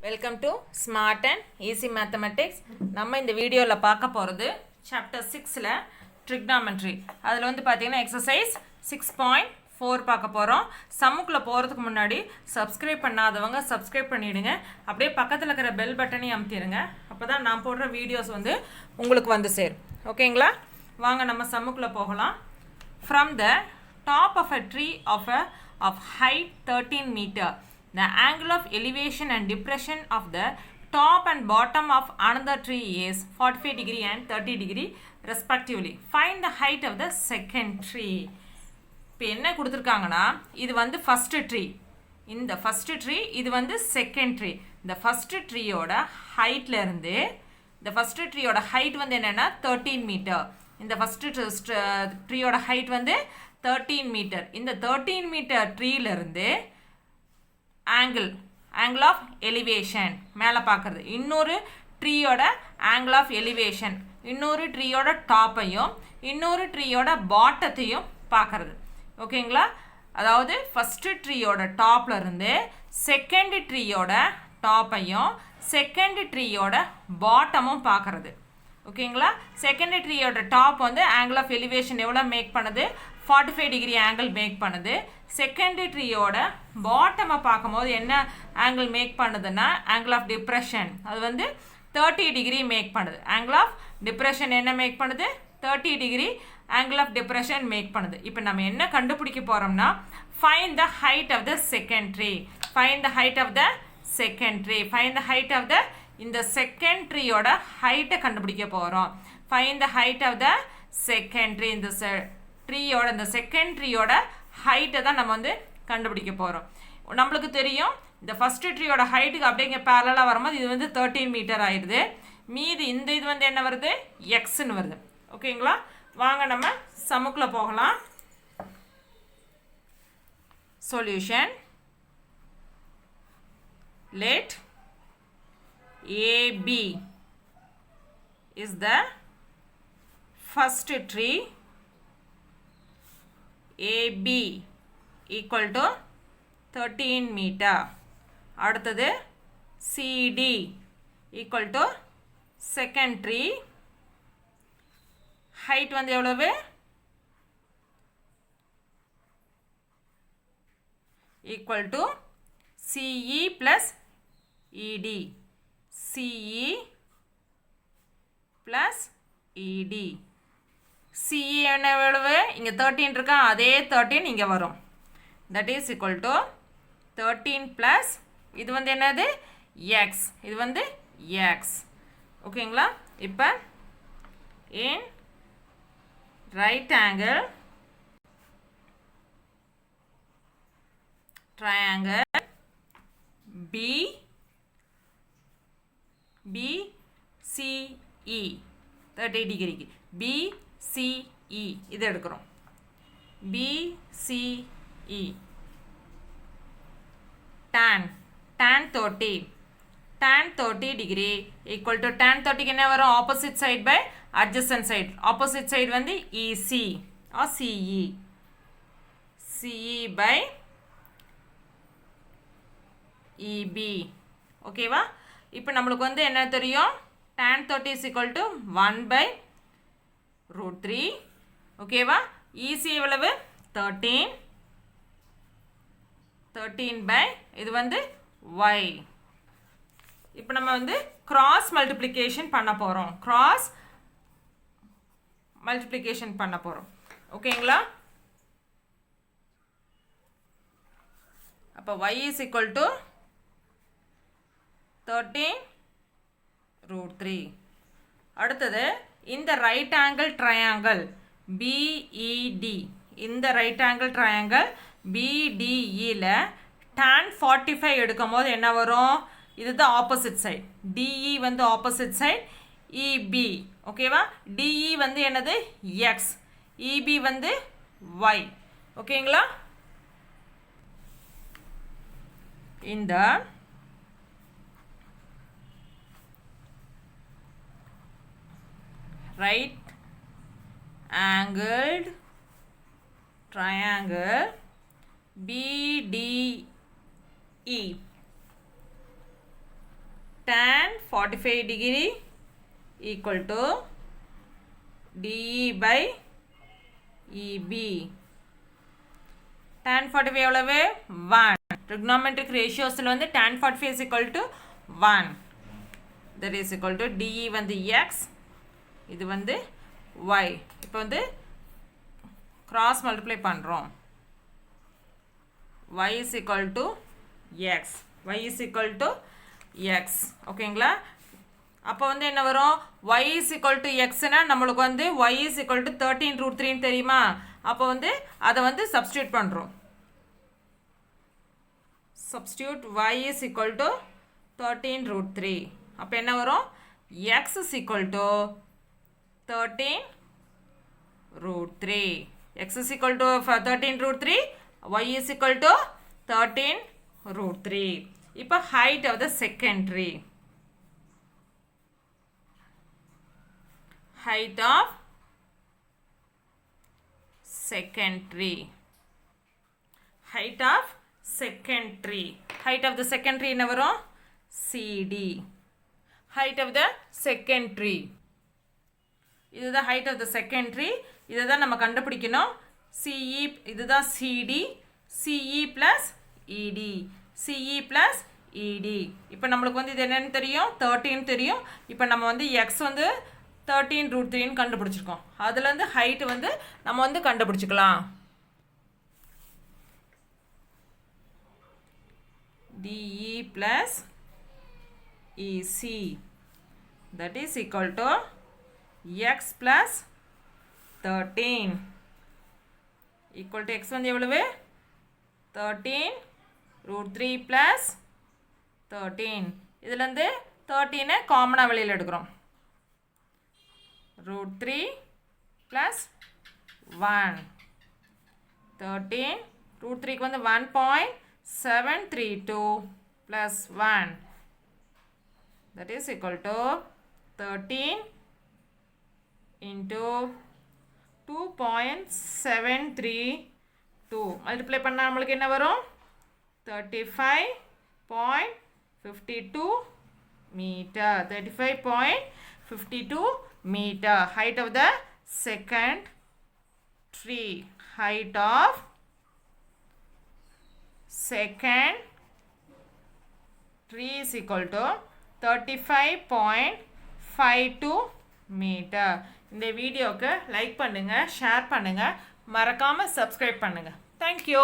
Welcome to smart and easy mathematics. நம்ம இந்த வீடியோவில் பார்க்க போகிறது சாப்டர் 6ல் ட்ரிக்னாமெட்ரி. அதில் வந்து பார்த்திங்கன்னா எக்ஸசைஸ் 6.4 பார்க்க போகிறோம். சம்முக்குள்ளே போகிறதுக்கு முன்னாடி சப்ஸ்கிரைப் பண்ணாதவங்க சப்ஸ்கிரைப் பண்ணிவிடுங்க. அப்படியே பக்கத்தில் இருக்கிற பெல் பட்டனையும் அமுத்திடுங்க. அப்போ தான் நான் போடுற வீடியோஸ் வந்து உங்களுக்கு வந்து சேரும். ஓகேங்களா? வாங்க நம்ம சம்முக்குள்ளே போகலாம். From the top of a tree of height 13 meter, the angle of elevation and depression of the top and bottom of another tree is 45 degree and 30 degree respectively. Find the height of the second tree. இப்போ என்ன கொடுத்துருக்காங்கன்னா, இது வந்து first tree, இந்த first tree, இது வந்து second tree. இந்த first ட்ரீயோட ஹைட்லேருந்து இந்த ஃபஸ்ட்டு ட்ரீயோட ஹைட் வந்து என்னென்னா 13 மீட்டர். இந்த ஃபஸ்ட்டு ட்ரீயோட ஹைட் வந்து 13 மீட்டர். இந்த 13 மீட்டர் ட்ரீலேருந்து ஆங்கிள் ஆஃப் எலிவேஷன் மேலே பார்க்குறது, இன்னொரு ட்ரீயோட ஆங்கிள் ஆஃப் எலிவேஷன், இன்னொரு ட்ரீயோட டாப்பையும் இன்னொரு ட்ரீயோட பாட்டத்தையும் பார்க்குறது. ஓகேங்களா? அதாவது ஃபஸ்ட்டு ட்ரீயோட டாப்லேருந்து செகண்ட் ட்ரீயோட டாப்பையும் செகண்ட் ட்ரீயோட பாட்டமும் பார்க்குறது. ஓகேங்களா? செகண்ட் ட்ரீயோட டாப் வந்து ஆங்கிள் ஆஃப் எலிவேஷன் எவ்வளோ மேக் பண்ணுது? 45 டிகிரி ஆங்கிள் மேக் பண்ணுது. செகண்ட் ட்ரீயோட பாட்டமை பார்க்கும்போது என்ன ஆங்கிள் மேக் பண்ணுதுன்னா ஆங்கிள் ஆஃப் டிப்ரெஷன், அது வந்து 30 டிகிரி மேக் பண்ணுது. ஆங்கிள் ஆஃப் டிப்ரெஷன் என்ன மேக் பண்ணுது? 30 degree angle of depression make பண்ணுது. இப்போ நம்ம என்ன கண்டுபிடிக்க போகிறோம்னா, find the height of the second tree. Find the height of the second tree. Find the height of the இந்த செகண்ட் ட்ரீயோட ஹைட்டை கண்டுபிடிக்க போகிறோம். Find the height of the second tree. இந்த ட்ரீயோட இந்த செகண்ட் ட்ரீயோட ஹைட்டை தான் நம்ம வந்து கண்டுபிடிக்க போகிறோம். நம்மளுக்கு தெரியும், இந்த ஃபஸ்ட்டு ட்ரீயோட ஹைட்டுக்கு அப்படியே இங்கே பேரலாக வரும்போது இது வந்து 13 மீட்டர் ஆயிடுது. மீதி இந்த இது வந்து என்ன வருது? எக்ஸ்ன்னு வருது. ஓகேங்களா? வாங்க நம்ம சம்முக்குள்ளே போகலாம். Solution. Let AB is the first tree. AB equal to 13 meter. அடுத்தது CD equal to second tree. height வந்து எவ்வளவு? equal to CE plus ED. CE plus ED. CE என்ன எவ்வளவு? இங்கே 13 இருக்கா, அதே 13 இங்கே வரும். that is equal to 13 plus இது வந்து என்னது? X. இது வந்து X. ஓகேங்களா? இப்போ in right angle triangle BCE 30 டிகிரிக்கு BCE இது எடுக்கிறோம். BCE tan 30 degree equal to tan 30க்கு என்ன வரும்? Opposite side by adjacent side. Opposite side வந்து EC or CE. CE by EB. ஓகேவா? இப்போ நம்மளுக்கு வந்து என்ன தெரியும்? tan 30 is equal to 1 by root 3. ஓகேவா? EC எவ்வளவு? 13 by இது வந்து Y. இப்போ நம்ம வந்து கிராஸ் மல்டிப்ளிகேஷன் பண்ண போகிறோம். கிராஸ் மல்டிப்ளிகேஷன் பண்ண போகிறோம். ஓகேங்களா? அப்போ Y is equal to 13 root 3. அடுத்தது இந்த ரைட் ஆங்கிள் ட்ரையாங்கிள் BED, இந்த ரைட் ஆங்கிள் ட்ரையாங்கிள் BDEல tan 45 எடுக்கும் போது என்ன வரும்? இதுதான் ஆப்போசிட் சைட். DE வந்து ஆப்போசிட் சைட், EB. ஓகேவா? DE வந்து என்னது? X. EB வந்து Y. ஓகேங்களா? இந்த right angled triangle BDE tan 45 degree equal to DE by EB. tan 45 எவ்வளவு 1. trigonometric ratiosல வந்து tan 45 is equal to 1. that is equal to DE வந்து x, இது வந்து y. இப்போ வந்து cross multiply பண்ணுறோம். y is equal to x. y is equal to x. ஓகேங்களா? அப்போ வந்து என்ன வரும்? y is equal to x னா நம்மளுக்கு வந்து y is equal to 13√3 தெரியுமா? அப்போ வந்து அதை வந்து substitute பண்ணுறோம். substitute y is equal to 13√3. அப்போ என்ன வரும்? x is equal to 13√3. x is equal to 13√3. y is equal to 13√3. இப்போ height of the secondary. height of secondary. height of secondary. height of the secondary என்ன வரும்? CD. height of the secondary. இதுதான் height of the secondary. இதுதான் நம்ம கண்டுபிடிக்கணும். CE இதுதான் CD. CE plus ED. CE plus ED. இப்போ நம்மளுக்கு வந்து இது என்னன்னு தெரியும்? 13 தெரியும். இப்போ நம்ம வந்து x வந்து 13√3 கண்டுபிடிச்சிருக்கோம். அதுல இருந்து height வந்து நம்ம வந்து கண்டுபிடிச்சிக்கலாம். DE plus EC that is equal to x plus 13 equal to x வந்து எவ்வளவு? 13√3 plus 13. இதுல இருந்து 13 காமனா வெளியில எடுக்கிறோம். √3 plus 1. 13 √3 க்கு வந்து 1.732 plus 1 that is equal to 13 into 2.732. Multiply பண்ணா நம்மளுக்கு என்ன வரும்? 35.52 meter. 35.52 meter. height of the second tree. height of second tree is equal to 35.52 meter. இந்த வீடியோக்கு லைக் பண்ணுங்க, ஷேர் பண்ணுங்க, மறக்காம சப்ஸ்கிரைப் பண்ணுங்க. Thank you.